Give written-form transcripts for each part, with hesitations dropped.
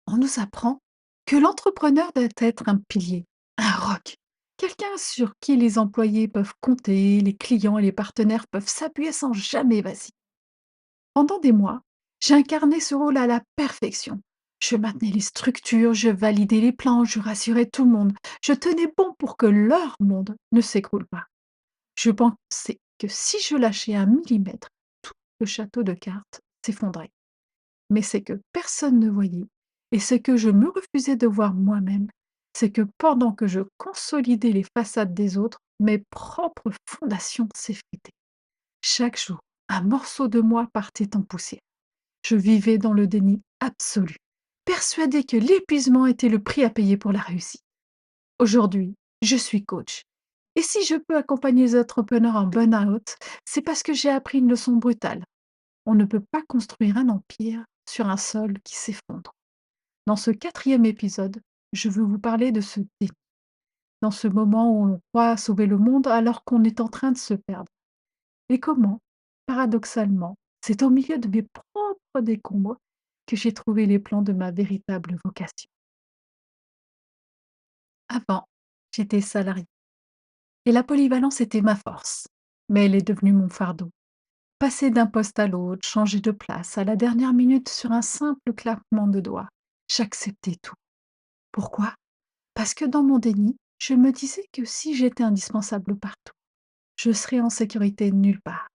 On nous apprend que l'entrepreneur doit être un pilier, un roc, quelqu'un sur qui les employés peuvent compter, les clients et les partenaires peuvent s'appuyer sans jamais vaciller. Pendant des mois, j'ai incarné ce rôle à la perfection. Je maintenais les structures, je validais les plans, je rassurais tout le monde. Je tenais bon pour que leur monde ne s'écroule pas. Je pensais que si je lâchais un millimètre, tout le château de cartes s'effondrait. Mais c'est que personne ne voyait et ce que je me refusais de voir moi-même, c'est que pendant que je consolidais les façades des autres, mes propres fondations s'effritaient. Chaque jour, un morceau de moi partait en poussière. Je vivais dans le déni absolu, persuadée que l'épuisement était le prix à payer pour la réussite. Aujourd'hui, je suis coach. Et si je peux accompagner les entrepreneurs en burn-out, c'est parce que j'ai appris une leçon brutale. On ne peut pas construire un empire sur un sol qui s'effondre. Dans ce quatrième épisode, je veux vous parler de ce défi, dans ce moment où on croit sauver le monde alors qu'on est en train de se perdre. Et comment, paradoxalement, c'est au milieu de mes propres décombres que j'ai trouvé les plans de ma véritable vocation. Avant, j'étais salariée et la polyvalence était ma force, mais elle est devenue mon fardeau. Passer d'un poste à l'autre, changer de place à la dernière minute sur un simple claquement de doigts, j'acceptais tout. Pourquoi? Parce que dans mon déni, je me disais que si j'étais indispensable partout, je serais en sécurité nulle part.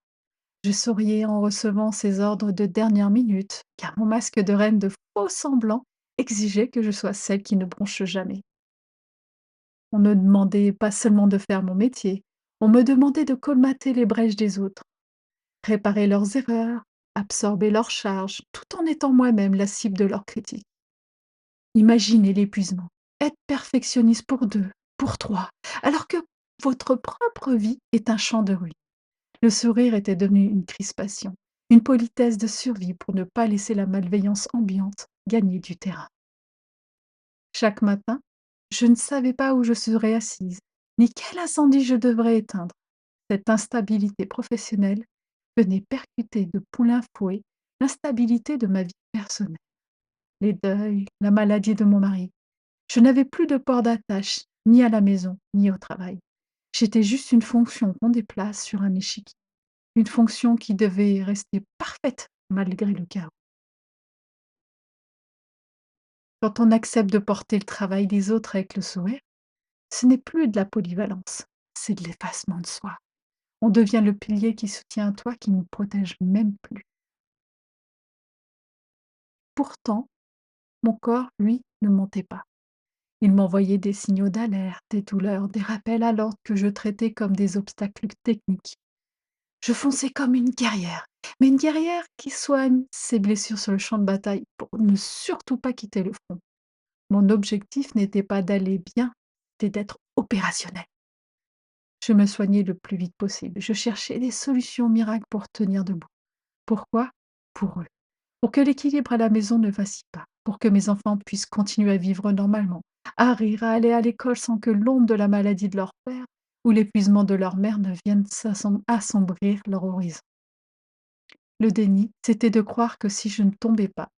Je souriais en recevant ces ordres de dernière minute, car mon masque de reine de faux semblant exigeait que je sois celle qui ne bronche jamais. On ne demandait pas seulement de faire mon métier, on me demandait de colmater les brèches des autres, réparer leurs erreurs, absorber leurs charges, tout en étant moi-même la cible de leurs critiques. Imaginez l'épuisement. Être perfectionniste pour 2, pour 3, alors que votre propre vie est un champ de ruines. Le sourire était devenu une crispation, une politesse de survie pour ne pas laisser la malveillance ambiante gagner du terrain. Chaque matin, je ne savais pas où je serais assise, ni quel incendie je devrais éteindre. Cette instabilité professionnelle venait percuter de plein fouet l'instabilité de ma vie personnelle. Les deuils, la maladie de mon mari. Je n'avais plus de port d'attache, ni à la maison, ni au travail. J'étais juste une fonction qu'on déplace sur un échiquier, une fonction qui devait rester parfaite malgré le chaos. Quand on accepte de porter le travail des autres avec le sourire, ce n'est plus de la polyvalence, c'est de l'effacement de soi. On devient le pilier qui soutient un toit qui ne protège même plus. Pourtant, mon corps, lui, ne mentait pas. Il m'envoyait des signaux d'alerte, des douleurs, des rappels à l'ordre que je traitais comme des obstacles techniques. Je fonçais comme une guerrière, mais une guerrière qui soigne ses blessures sur le champ de bataille pour ne surtout pas quitter le front. Mon objectif n'était pas d'aller bien, c'était d'être opérationnel. Je me soignais le plus vite possible. Je cherchais des solutions miracles pour tenir debout. Pourquoi? Pour eux. Pour que l'équilibre à la maison ne vacille pas. Pour que mes enfants puissent continuer à vivre normalement, à rire, à aller à l'école sans que l'ombre de la maladie de leur père ou l'épuisement de leur mère ne vienne assombrir leur horizon. Le déni, c'était de croire que si je ne tombais pas,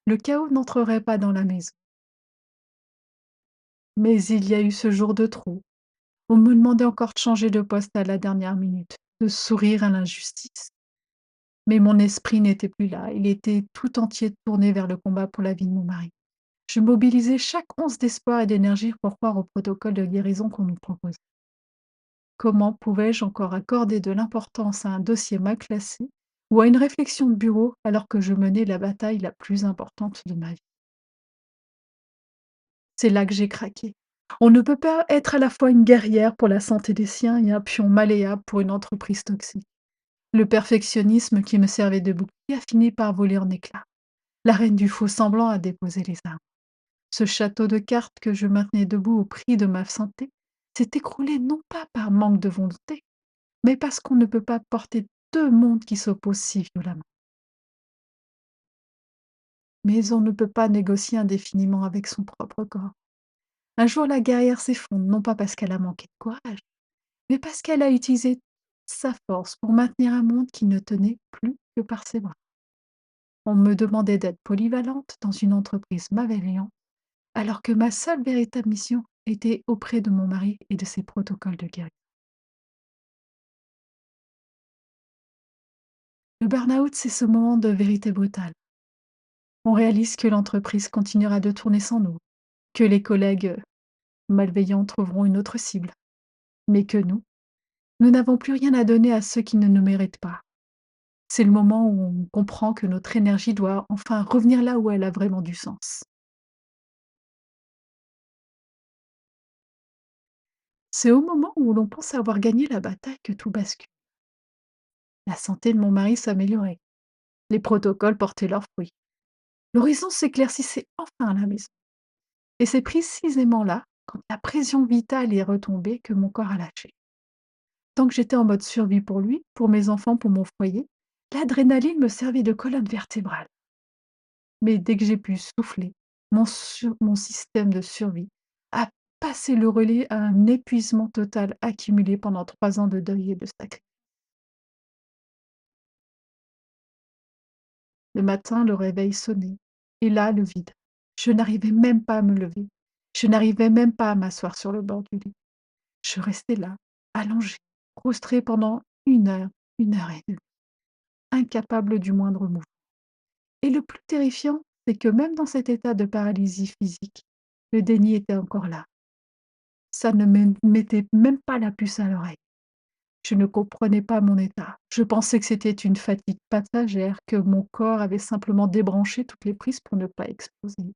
le chaos n'entrerait pas dans la maison. Mais il y a eu ce jour de trop. On me demandait encore de changer de poste à la dernière minute, de sourire à l'injustice. Mais mon esprit n'était plus là, il était tout entier tourné vers le combat pour la vie de mon mari. Je mobilisais chaque once d'espoir et d'énergie pour croire au protocole de guérison qu'on nous proposait. Comment pouvais-je encore accorder de l'importance à un dossier mal classé ou à une réflexion de bureau alors que je menais la bataille la plus importante de ma vie? C'est là que j'ai craqué. On ne peut pas être à la fois une guerrière pour la santé des siens et un pion malléable pour une entreprise toxique. Le perfectionnisme qui me servait de bouclier a fini par voler en éclats. La reine du faux semblant a déposé les armes. Ce château de cartes que je maintenais debout au prix de ma santé s'est écroulé non pas par manque de volonté, mais parce qu'on ne peut pas porter 2 mondes qui s'opposent si violemment. Mais on ne peut pas négocier indéfiniment avec son propre corps. Un jour, la guerrière s'effondre, non pas parce qu'elle a manqué de courage, mais parce qu'elle a utilisé toute sa force pour maintenir un monde qui ne tenait plus que par ses bras. On me demandait d'être polyvalente dans une entreprise malveillante, alors que ma seule véritable mission était auprès de mon mari et de ses protocoles de guérison. Le burn-out, c'est ce moment de vérité brutale. On réalise que l'entreprise continuera de tourner sans nous, que les collègues malveillants trouveront une autre cible, mais que nous n'avons plus rien à donner à ceux qui ne nous méritent pas. C'est le moment où on comprend que notre énergie doit enfin revenir là où elle a vraiment du sens. C'est au moment où l'on pense avoir gagné la bataille que tout bascule. La santé de mon mari s'améliorait, les protocoles portaient leurs fruits. L'horizon s'éclaircissait enfin à la maison. Et c'est précisément là, quand la pression vitale est retombée, que mon corps a lâché. Tant que j'étais en mode survie pour lui, pour mes enfants, pour mon foyer, l'adrénaline me servait de colonne vertébrale. Mais dès que j'ai pu souffler, mon système de survie a passé le relais à un épuisement total accumulé pendant 3 ans de deuil et de sacrifice. Le matin, le réveil sonnait et là, le vide. Je n'arrivais même pas à me lever. Je n'arrivais même pas à m'asseoir sur le bord du lit. Je restais là, allongée, prostrée pendant 1 heure et demie, incapable du moindre mouvement. Et le plus terrifiant, c'est que même dans cet état de paralysie physique, le déni était encore là. Ça ne me mettait même pas la puce à l'oreille. Je ne comprenais pas mon état. Je pensais que c'était une fatigue passagère, que mon corps avait simplement débranché toutes les prises pour ne pas exploser.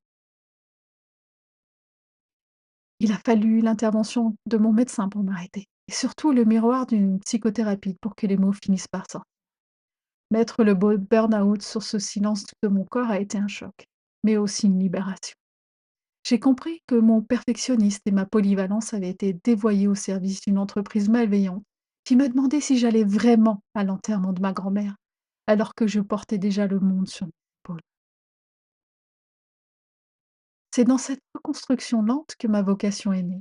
Il a fallu l'intervention de mon médecin pour m'arrêter et surtout le miroir d'une psychothérapie pour que les mots finissent par sortir. Mettre le burn-out sur ce silence de mon corps a été un choc, mais aussi une libération. J'ai compris que mon perfectionniste et ma polyvalence avaient été dévoyés au service d'une entreprise malveillante qui me demandait si j'allais vraiment à l'enterrement de ma grand-mère, alors que je portais déjà le monde sur mes épaules. C'est dans cette reconstruction lente que ma vocation est née.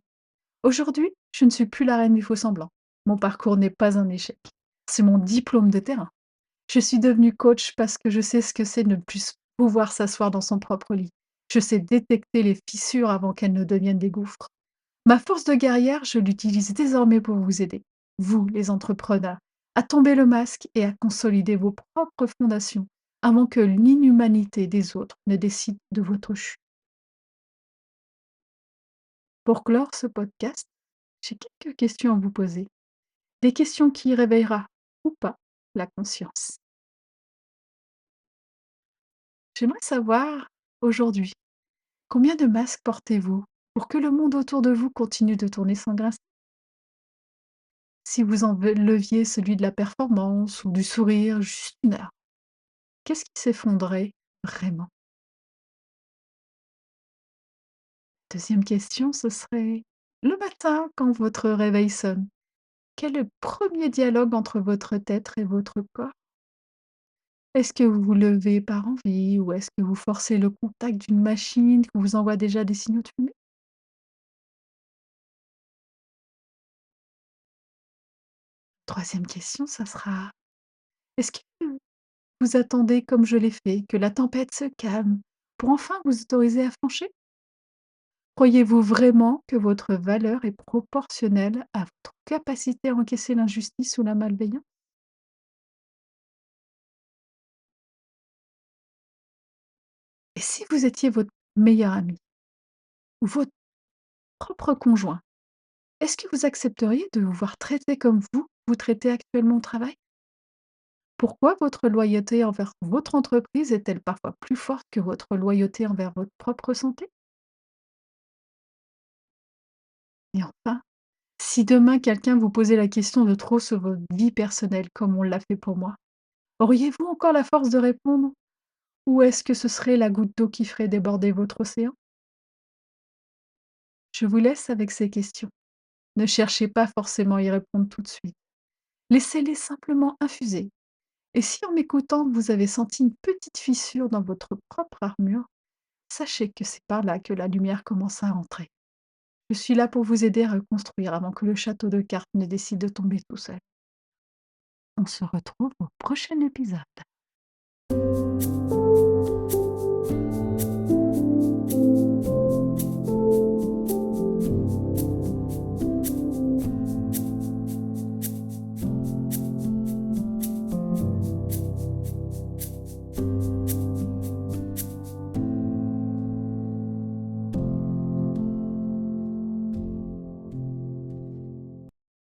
Aujourd'hui, je ne suis plus la reine du faux-semblant. Mon parcours n'est pas un échec. C'est mon diplôme de terrain. Je suis devenue coach parce que je sais ce que c'est de ne plus pouvoir s'asseoir dans son propre lit. Je sais détecter les fissures avant qu'elles ne deviennent des gouffres. Ma force de guerrière, je l'utilise désormais pour vous aider, vous, les entrepreneurs, à tomber le masque et à consolider vos propres fondations avant que l'inhumanité des autres ne décide de votre chute. Pour clore ce podcast, j'ai quelques questions à vous poser. Des questions qui réveillera ou pas la conscience. J'aimerais savoir, aujourd'hui, combien de masques portez-vous pour que le monde autour de vous continue de tourner sans grincer? Si vous enleviez celui de la performance ou du sourire, juste 1 heure, qu'est-ce qui s'effondrait vraiment? Deuxième question, ce serait: le matin, quand votre réveil sonne, quel est le premier dialogue entre votre tête et votre corps? Est-ce que vous vous levez par envie ou est-ce que vous forcez le contact d'une machine qui vous envoie déjà des signaux de fumée? Troisième question, ça sera: est-ce que vous attendez, comme je l'ai fait, que la tempête se calme pour enfin vous autoriser à flancher? Croyez-vous vraiment que votre valeur est proportionnelle à votre capacité à encaisser l'injustice ou la malveillance? Et si vous étiez votre meilleur ami ou votre propre conjoint, est-ce que vous accepteriez de vous voir traiter comme vous traitez actuellement au travail? Pourquoi votre loyauté envers votre entreprise est-elle parfois plus forte que votre loyauté envers votre propre santé? Et enfin, si demain quelqu'un vous posait la question de trop sur votre vie personnelle comme on l'a fait pour moi, auriez-vous encore la force de répondre? Ou est-ce que ce serait la goutte d'eau qui ferait déborder votre océan? Je vous laisse avec ces questions. Ne cherchez pas forcément à y répondre tout de suite. Laissez-les simplement infuser. Et si en m'écoutant, vous avez senti une petite fissure dans votre propre armure, sachez que c'est par là que la lumière commence à entrer. Je suis là pour vous aider à reconstruire avant que le château de cartes ne décide de tomber tout seul. On se retrouve au prochain épisode.